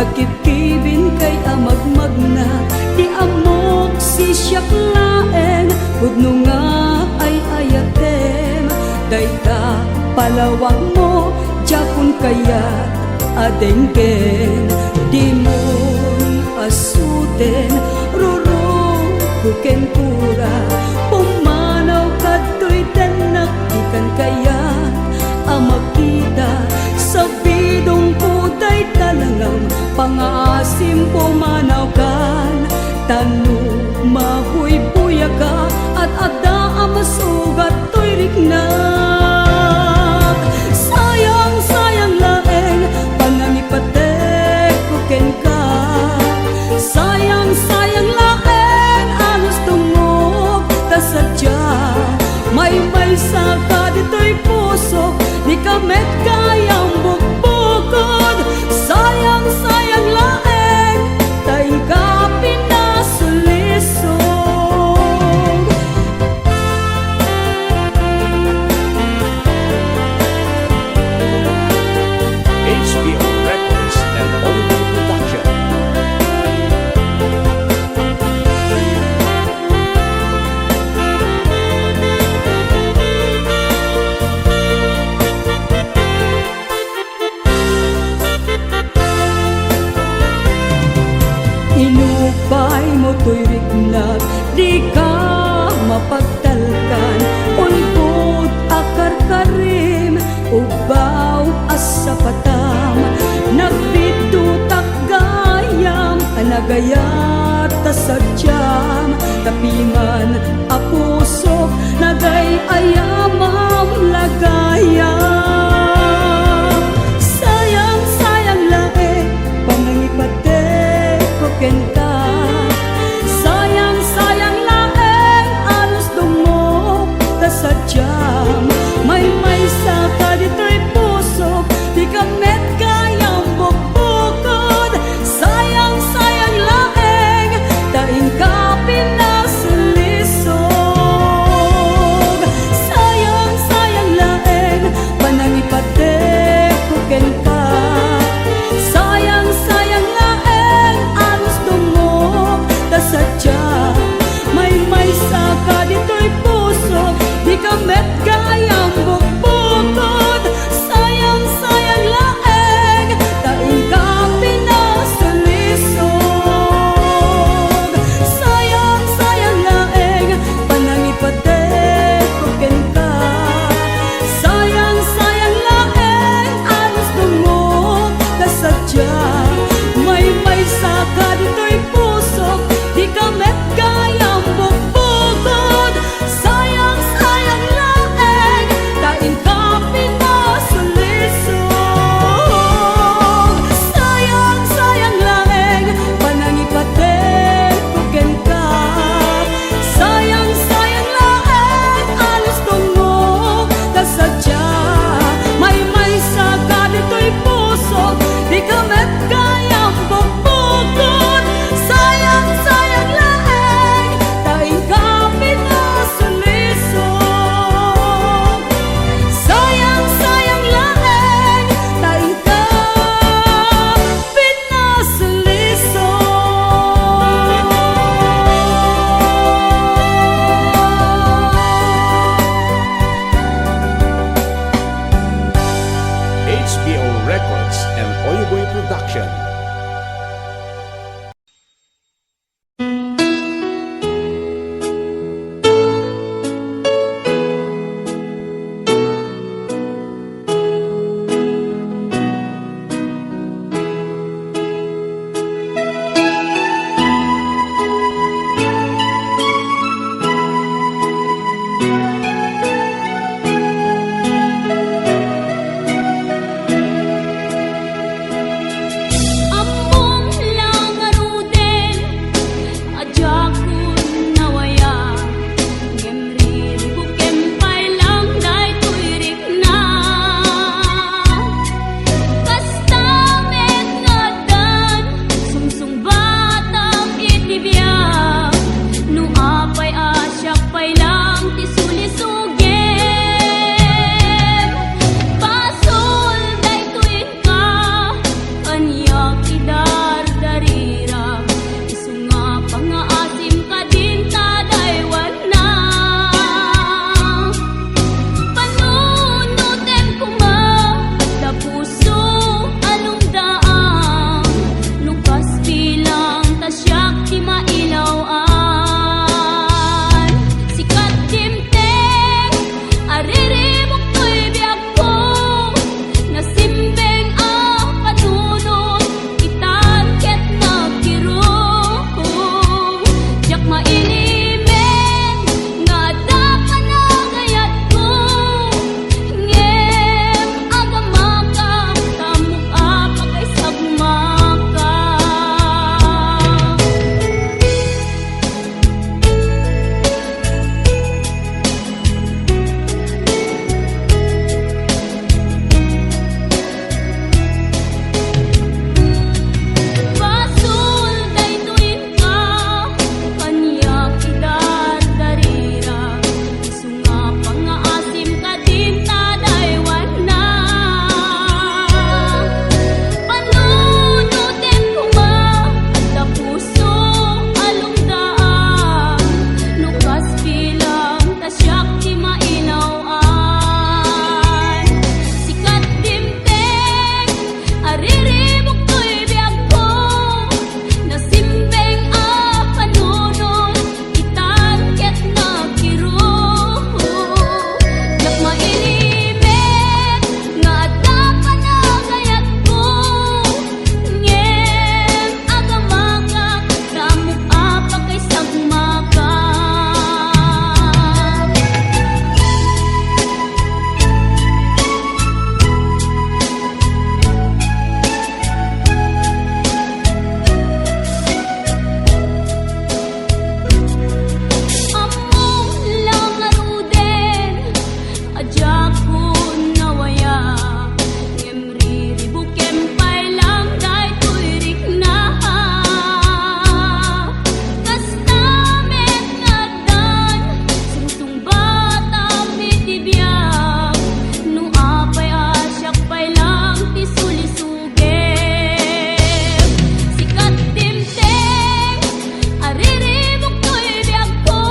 Agkibkibin kay amagmagna, di amok si siyak laeng, pudno nga ay ayatem. Dayta palawag mo, jakun kaya adengken. Di mo asuten, ruro kuken pura, pumanaw kadtoy tenak, ikan kaya amakita sa bidong puday talangang pangasim pumanaw kan. Tanu mabuy-buya ka at ada amasugat to'y riknak. Sayang, sayang laeng panangipatek kuken ka. Sayang, sayang laeng anos tungog tasadya. May saka dito'y puso, di kamet kayang bukbukod. Sayang, sayang laeng tay ka pinasulisog. HBO Records and Oliver Production. Inupay mo to'y rignag, di ka mapagtalkan. Ulbod akar karim, ubaw asapatam. Nagbidutak gayam, anagayat tasadyam. Tapingan apusok, nagay ayamam lagayam. Sayang, sayang lae, panangipatek kuken ka. Sayang, sayang laeng anos dumo, Adyak ko nawaya ngem riribukem pailang day tuirik na kastamet ngadan sungsung bata pitibiyag no apay asyak pailang tisulisugem sikat timteng ariribuk to'y biyag ko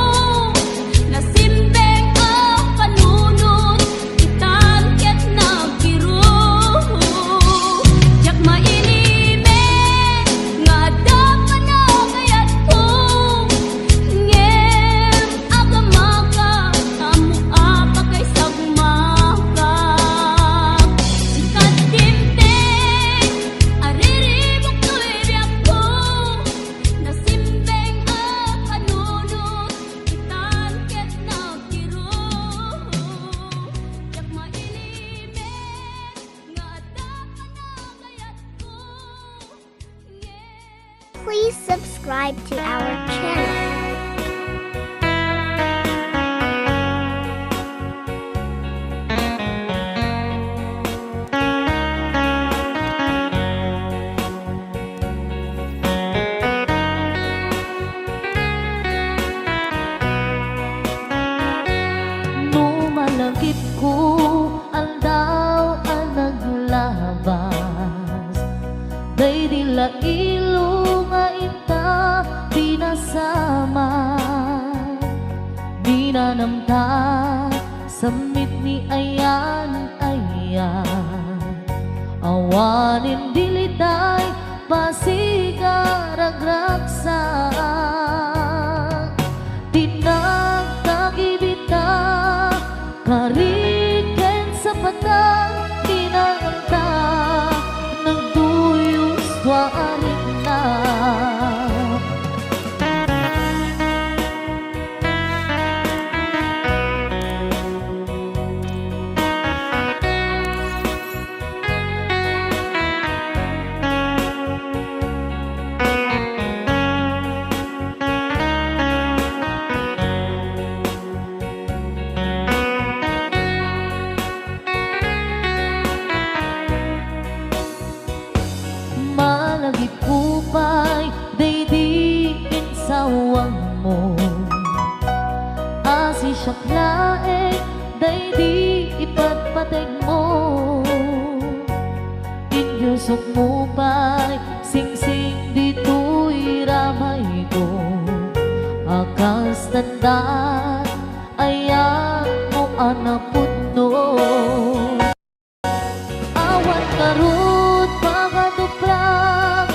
nasimbeng ang panunot itangket na biro jak mainimen nga adapa na kayat ko ngem agamaka amo apa kay sagmaka sikat timteng ariribuk to'y biyag ko nasimbeng ang panunot itangket na biro jak mainimen nga adapa na kayat ko ngem Please subscribe to our channel. Numalagip ko aldaw ang naglabas day dila ilo nga ita pinasama binanamta samit ni ayan awanin diliday pasigaragraksak tinagtagibita kariken sa patang tinaganta nagduyos warin na malagip kupay daydiin sawang mo asi syaklae daydi ipatpateg mo inyusok mo pa'y singsing dito'y ramay ko akas tandaan ayan mo anapod no awan karut pagaduprak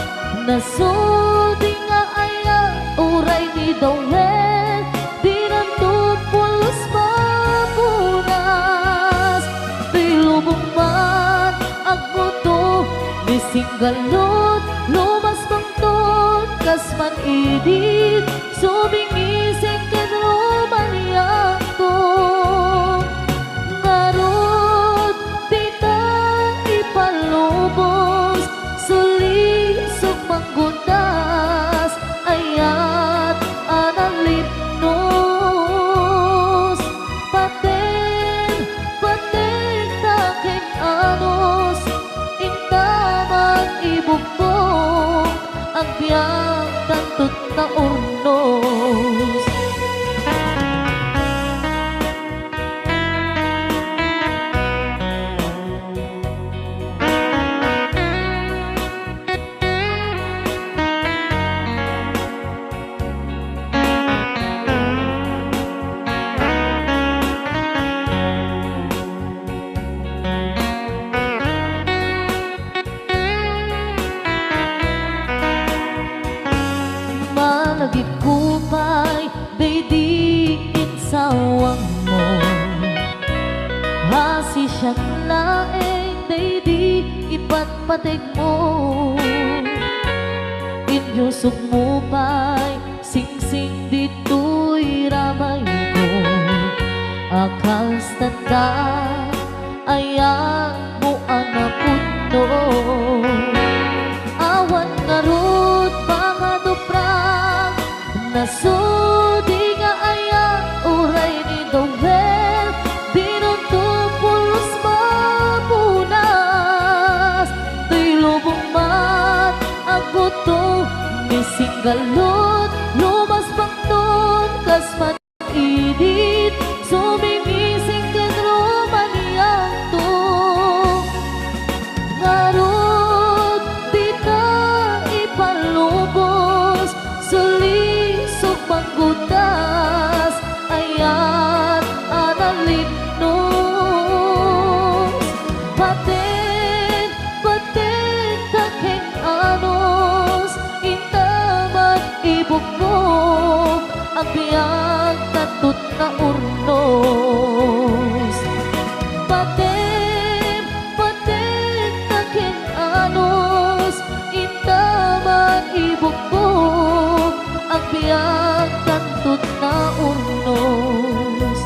nasudi nga aya uray ni dawel dinanto pulos mapunas tilubong man agmuto nisinggalot lumas bangtot kasman idit subingising kadrumaniyakto ngarot dita ipalubos sulisok manggundas ayat analipnos paten taking anos intaman ibukong ang biyang tantut na urnos malagip kupay daydiin sawang mo hasi siyang laeng daydi ipatpateg mo inyusok mo pa'y singsing dito'y ramay ko akas tanda ayan mo anapod no awan ngarut pangaduprak nasudi nga aya uray ni dawel dinunto galot, lumas pangton, kas man-idit, sumimising kan romaniyang to. Ngarot, di na ipalubos, sulisok panggutas, ayat analipnos. Paten, paten, taking anos, intaman ibuknog, ang biyag tatut na urnos. Paten, paten, taking anos, intaman ibuknog, ang biyag tatut na urnos.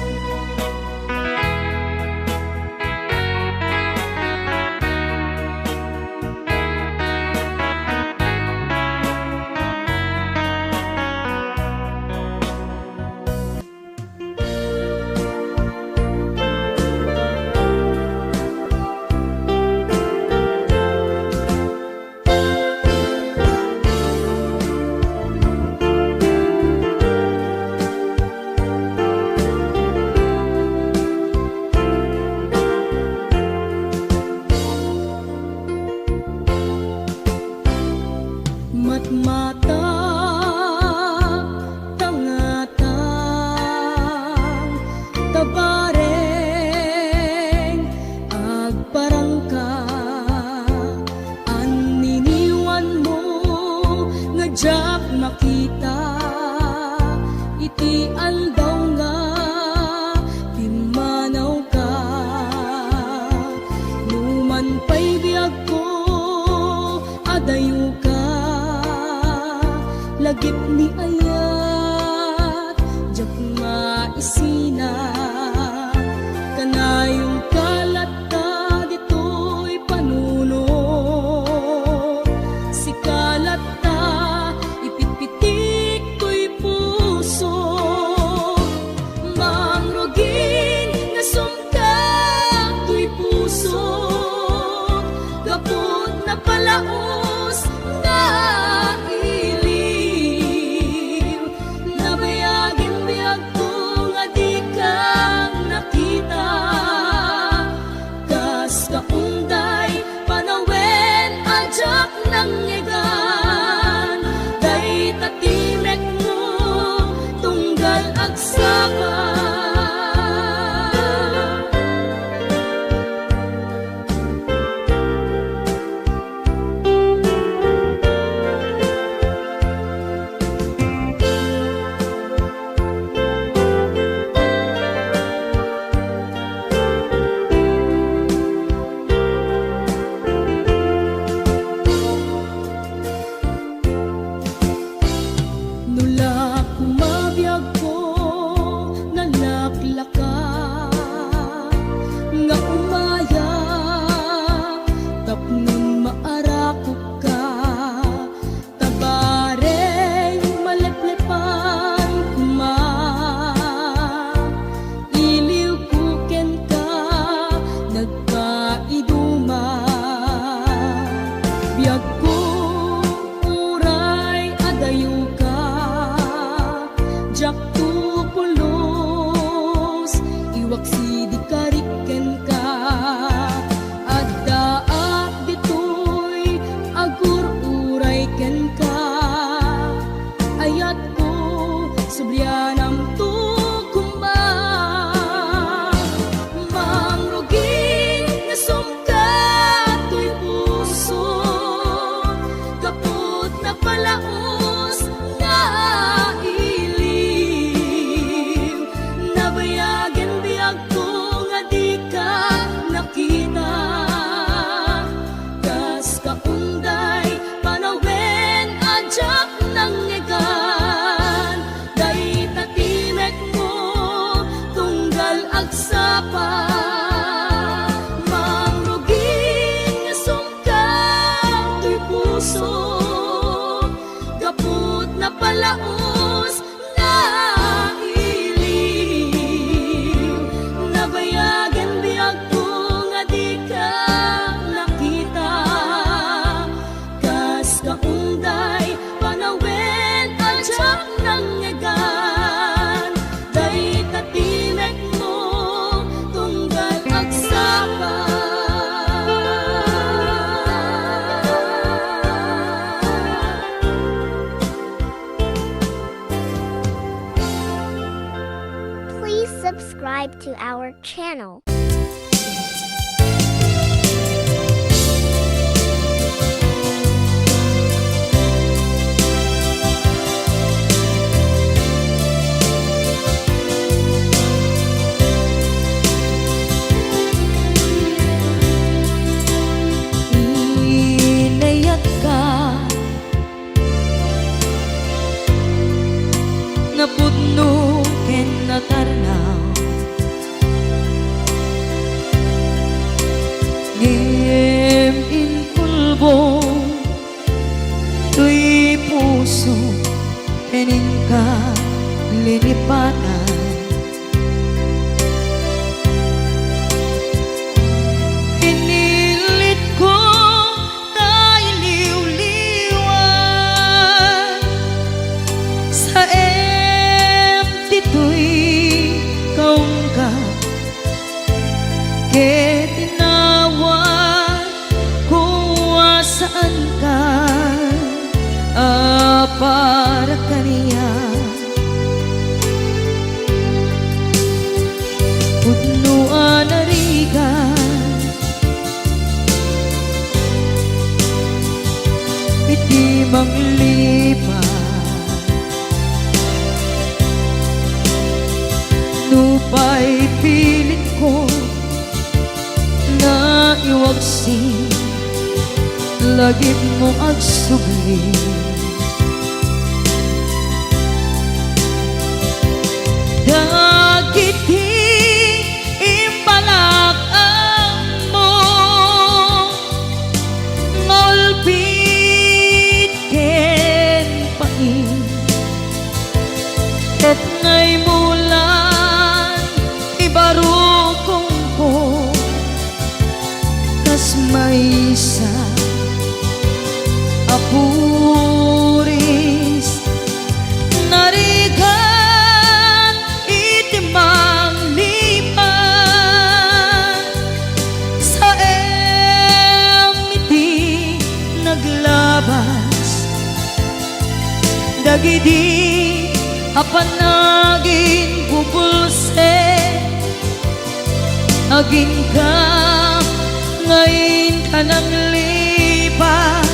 Matmata tangatang tabareng agparangka aniniwan mo nga jak makita iti andaw nga pimanaw ka numan pa'y biyag ko adayo ka lagip ni ayat jak maisina kanayong kalat ka dito'y panuno si kalat ta ipitpitik ko'y puso mangrugin nga sumtag ko'y puso kaput na palaos nga ilig our channel. Inayat ka napudno ken natarnaw ngem inkulbo tuy puso kening ka lilipatan pinilit ko na iliw-liwan sa empty tuy kaung ka ke tinawag kung saan ka para kaniya pudnuan narigan iti manglipat nupay pilit ko na iwagsin lagip mo agsugli dagiti imbalak ang mo ngolpit ken pain ket ngay mulan ibarukong ko kas maysa apuris narigan itimang lipan sa emiti naglabas dagidi apanagin bubulse aging ka ngayon ka nang lipat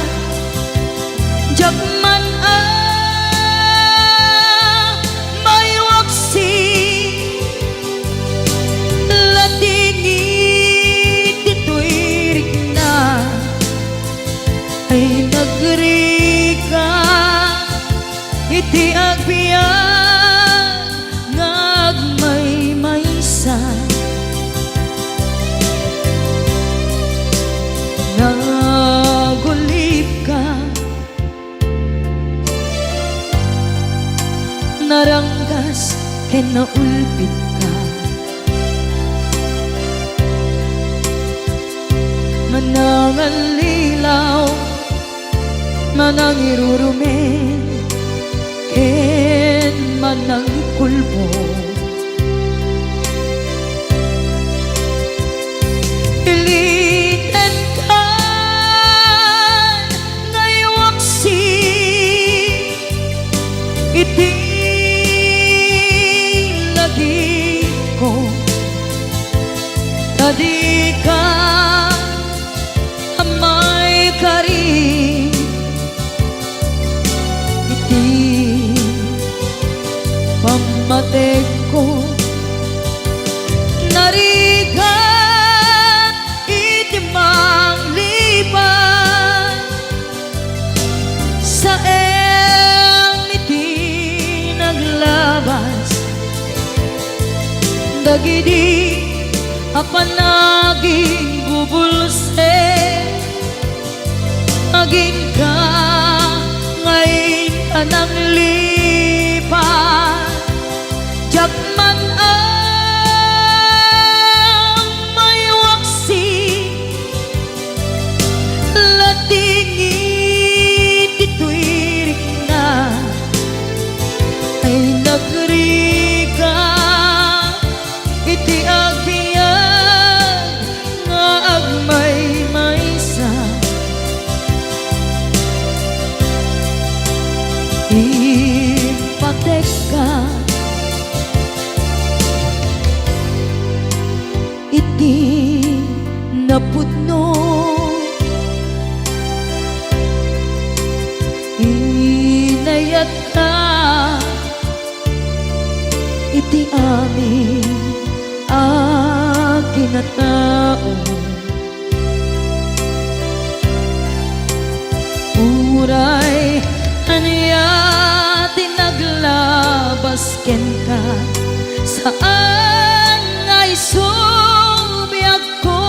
Jakman may waksi latingit ito'y rigna ay nagrika iti agbiyan ngagmay maysa nagulip ka naranggas ken naulpit ka manangan lilaw manang irurumen ken manang kulbo iliten ka ngaywaksi iti ko tadi ka amay kari iti pamatek ko narigan iti manglipan sa iti naglabas dagidi apanaging bubulse aging ka ngayon ka nang lipat jakman may waksi latingit ito'y rigna ay nagrika iti agbiyan nga agmay maysa napudno inayat ka iti amin aginatao uray anya tinaglabas ken ka saan ngay subiyag ko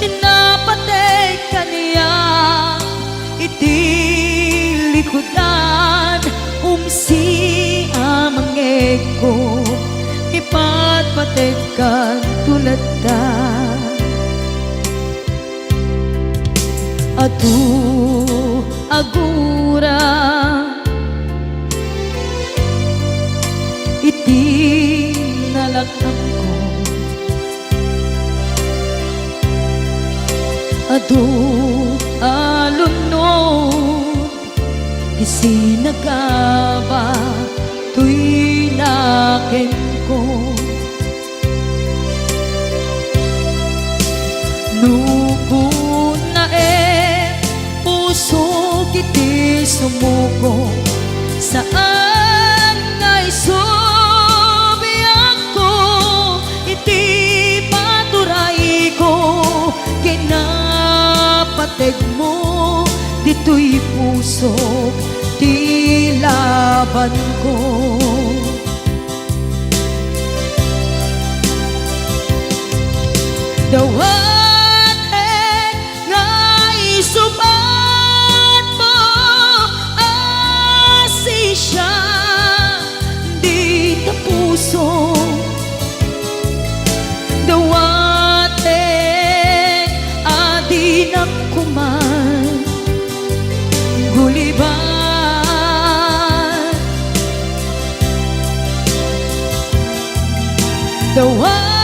tinapatay kaniya iti likodan umsi amangeg ko ipatpatay kan tulad ta atu agura iti nalakam ko adu alunod isinagaba tuy naken ko nuko na puso kiti sumuko saan ngay subiyag ko iti paturay ko kinapateg mo dito'y puso di laban ko dawat ngay subat mo asisya di ta puso dawat adi nakuman guliban dawat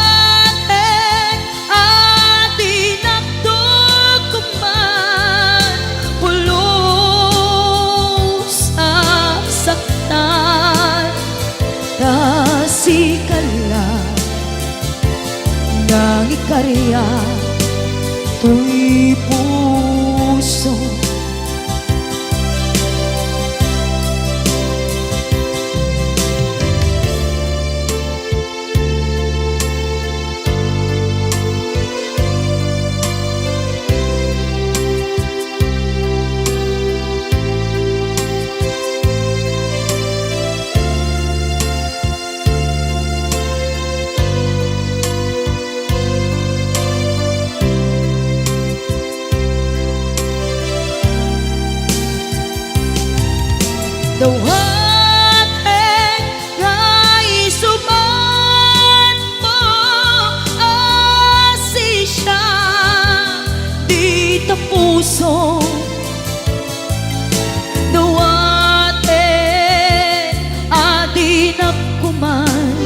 nang ikarya tuy puso dawat ngay subat mo asisya di ta puso dawat adi nakuman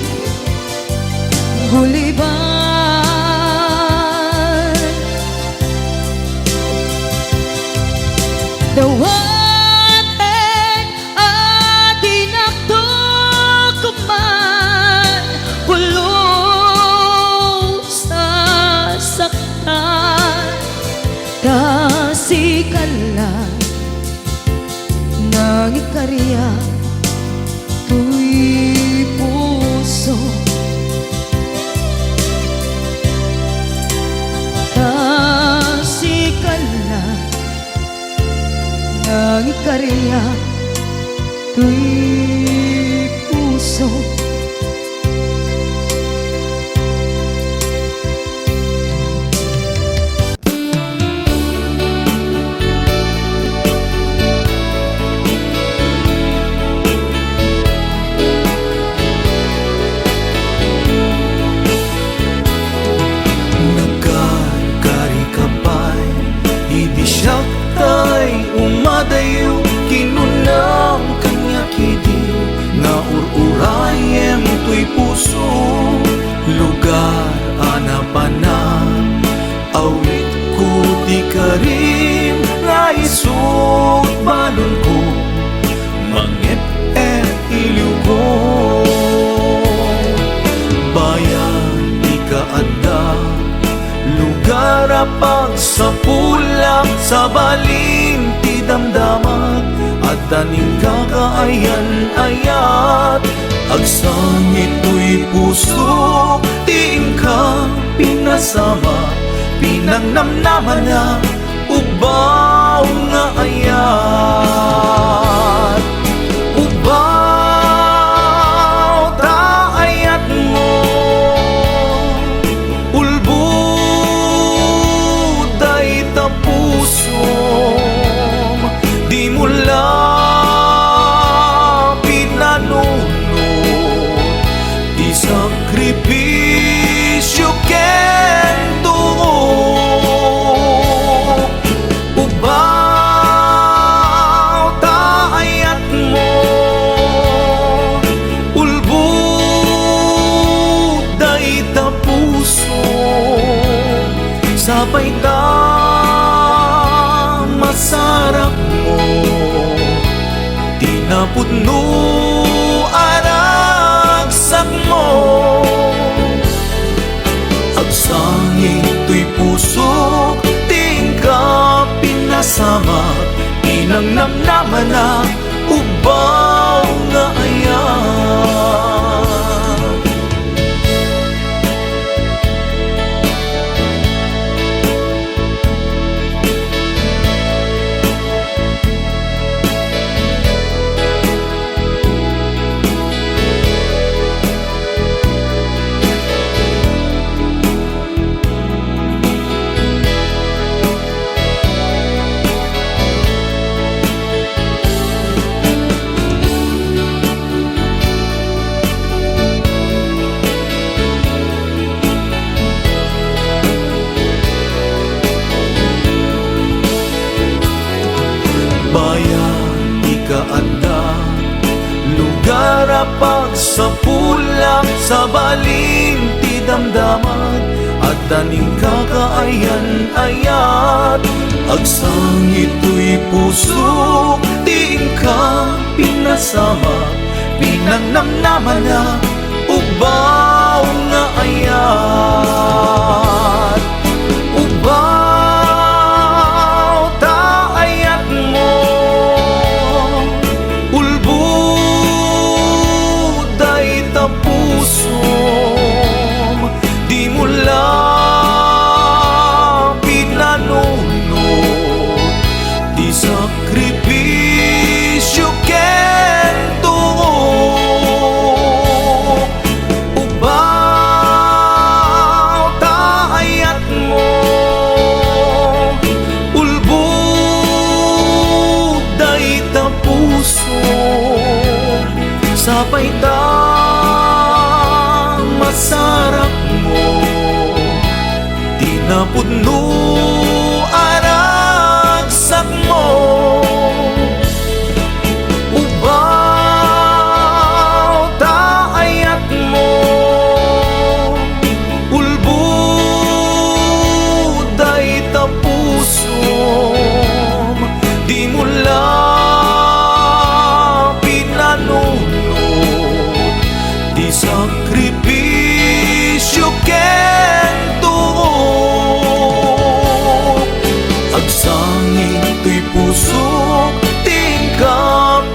guliban dawat kasikala nang ikarya tuy puso kasikala nang ikarya tuy puso umadayo kinunang kanya kidi na ururayan lugar apag sa pulang sa baling ti damdamat at taning kakaayan-ayat agsangit to'y puso ting ka pinasama pinangnamnaman na ubaw nga ayat ubaw ta ayat mo ulbuday ta pusom di mo lang pinanunod di sakripisyo kento ubaw ta ayat mo ulbuday ta pusom sabay ta masarap mo tinapudno aragsak mo agsangit to'y puso tingka pinasama pinangnamnaman na ubaw nga ayat bayan ikaanda lugar apag sa pulang sa baling ti damdaman at taning kakaayan-ayat agsangit to'y puso tingka pinasama pinangnamnaman na ubaw nga ayat ubaw ta ayat mo ulbuday ta pusom di mo lang pinanunod di sakripisyo kento ubaw ta ayat mo ulbuday ta pusom sabay ta masarap mo tinapudno aragsak mo ubaw ta ayat mo ulbuday ta pusom di mo lang pinanunod di sakripisyo kento agsangit to'y puso tingka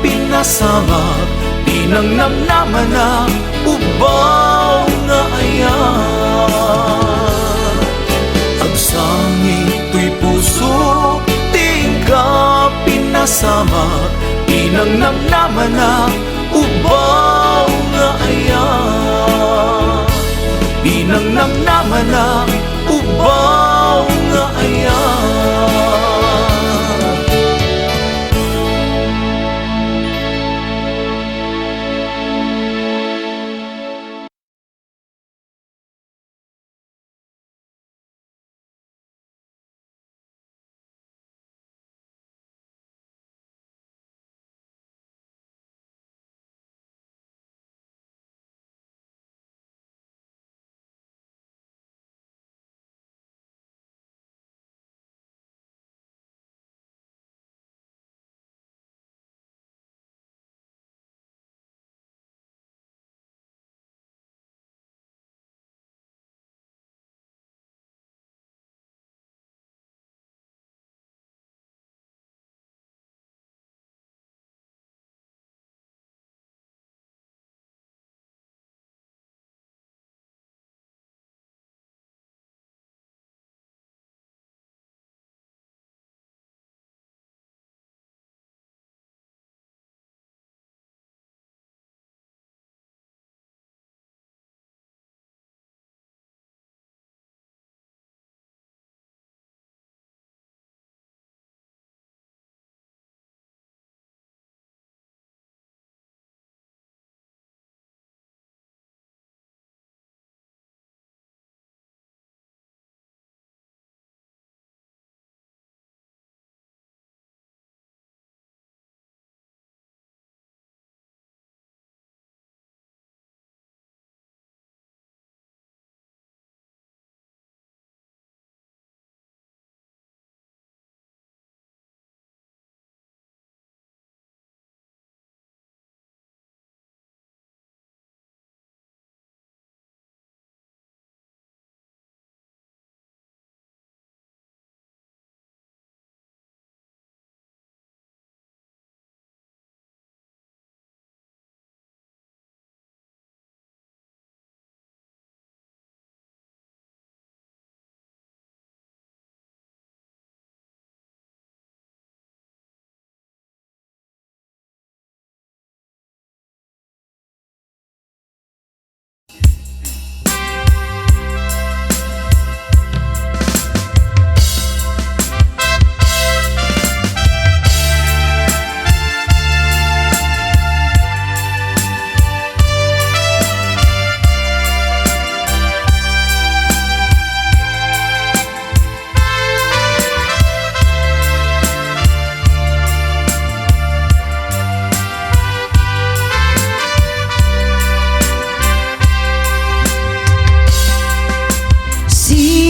pinasama pinangnamnaman na ubaw nga ayat agsangit to'y puso tingka pinasama pinangnamnaman na ubaw nga ayat pinangnamnaman na ubaw nga ayat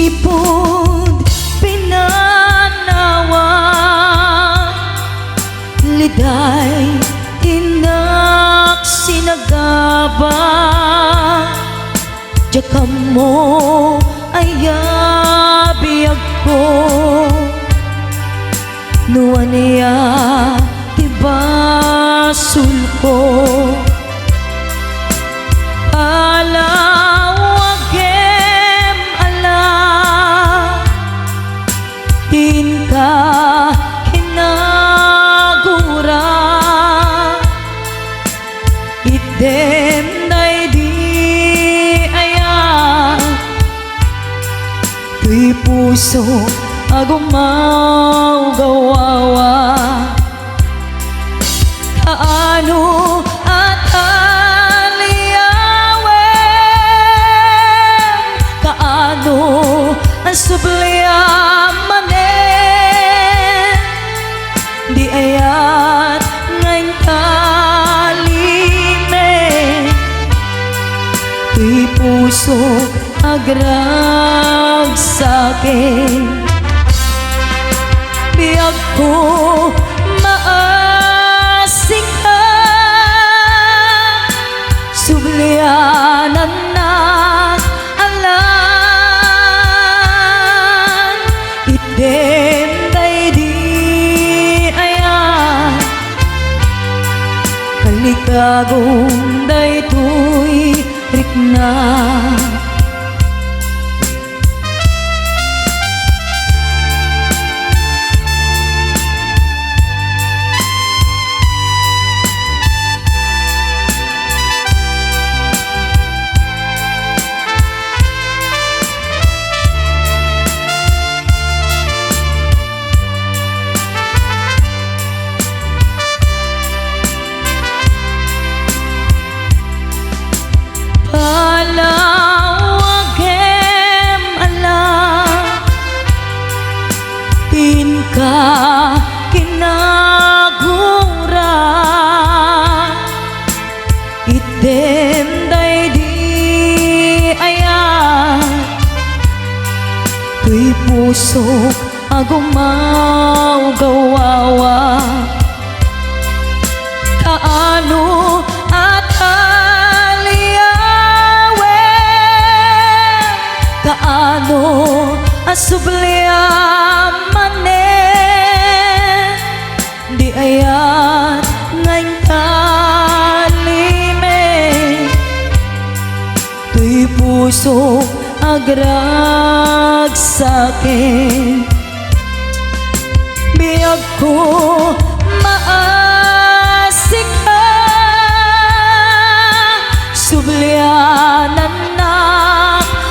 Sipod pinanawa, liday inak sinagaba, jakam mo ayabiyag ko, nuwan niya tibasul ko. Alawagem ala, din ka kinagura, idem day di aya, tuy puso agumaw gawawa. Kaano at aliyawem, kaano ang subliamanen, di ayat ngayon kalime, tuy puso agrag sa'kin. Biyag ko maasing ka, sublianan na alam, idem day di ayan, kalikagong day tuy rikna. Alawagem ala, din ka kinagura, idem day di ayan, tuy puso agumaw gawawa. Kaano at kaano asubliamanen, di ayat ngayon kalime, tuy puso agrag sa'kin. Biyag ko maasik ka, sublianan na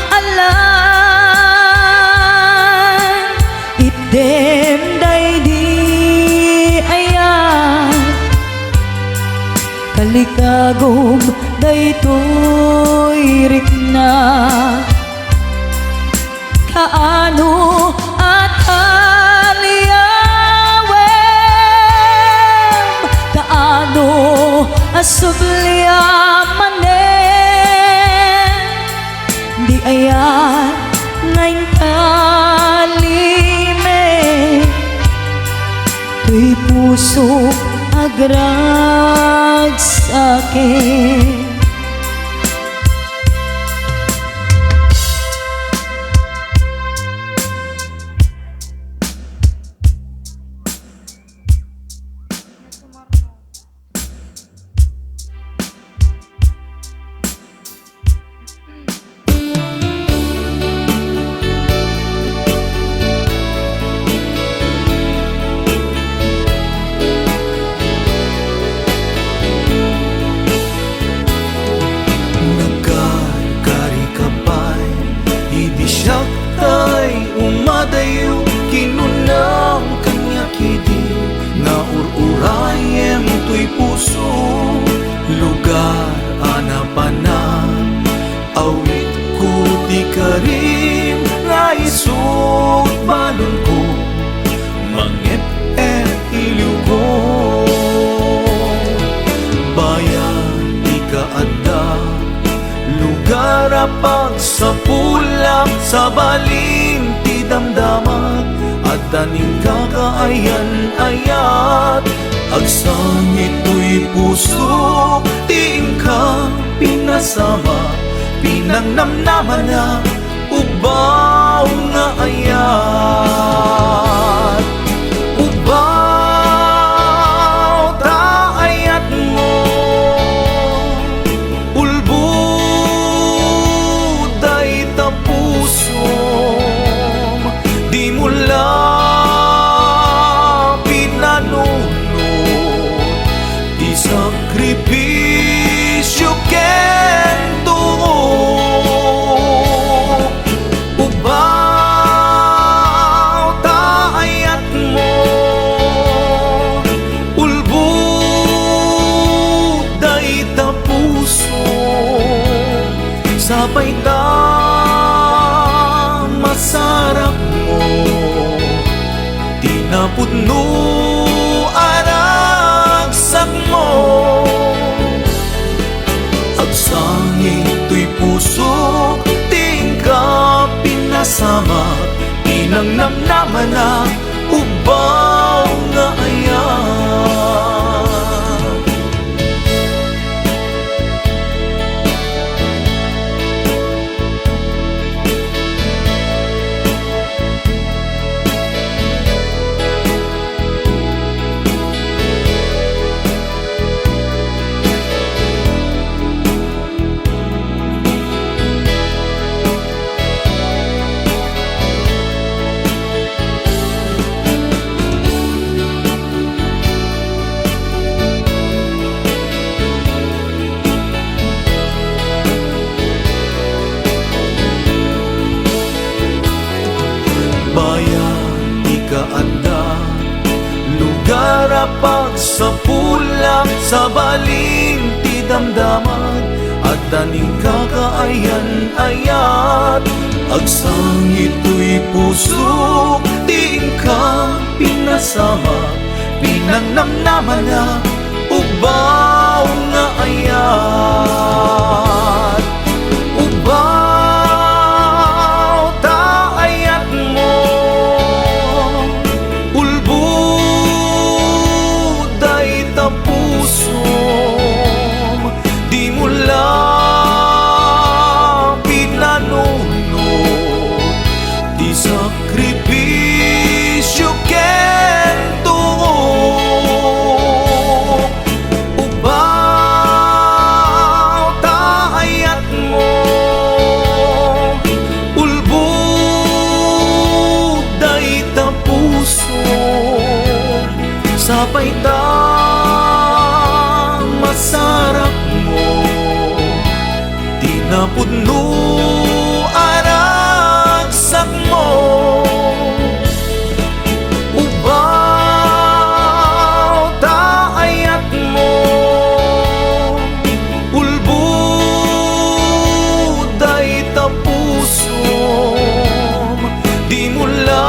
alam, idem day di ayan, kalikagom day tuy rikna. Kaano at aliyawem, kaano asubliamanen, di ayan ngayon kalime, tuy puso agrag sa'kin. Umadayo kinunang kanya kidi, nga ururayem tuy puso, lugar anapana, awit ko di karim, nga isut balon ko, mangep iliw ko. Bayan di kaanda, lugar apag sa pulak sa balik, daning kakaayan-ayat. Agsang ito'y puso, tingka pinasama, pinangnamnaman na ubaw nga ayat. Ubaw ta ayat mo, ulbuday ta puso, di mula pinanunod, di sakripisyo kento. Ubaw ta ayat mo, ulbuday ta puso, sabay ta masarap mo, di napudno aragsak mo. Agsang ito'y puso, tingka pinasama, pinangnamnaman na ubaw nga ayat. Bayan, ikaanda, lugar apag sa pulak, sa baling ti damdaman, at daning kakaayan-ayat. Agsang ito'y puso, tingka pinasama, pinangnamnaman na ubaw nga ayat. Ubaw ta ayat mo, ulbuday ta puso, di mula pinanunod, di sakripisyo kento. Ubaw ta ayat mo, ulbuday ta puso, sabay ta masarap mo, di napudno aragsak mo. Ubaw ta ayat mo, ulbuday ta puso, di mula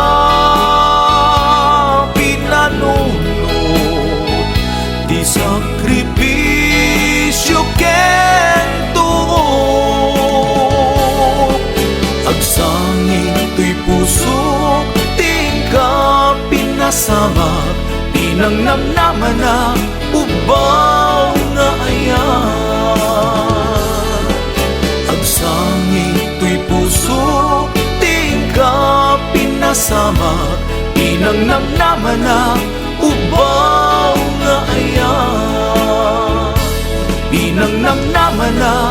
pinanunod, di sakripisyo kento. Agsang ito'y puso, tingka pinasama, pinangnamnaman na ubaw nga ayat. Agsang ito'y puso, tingka pinasama, pinangnamnaman na ubaw nga ayat. Pinangnamnaman na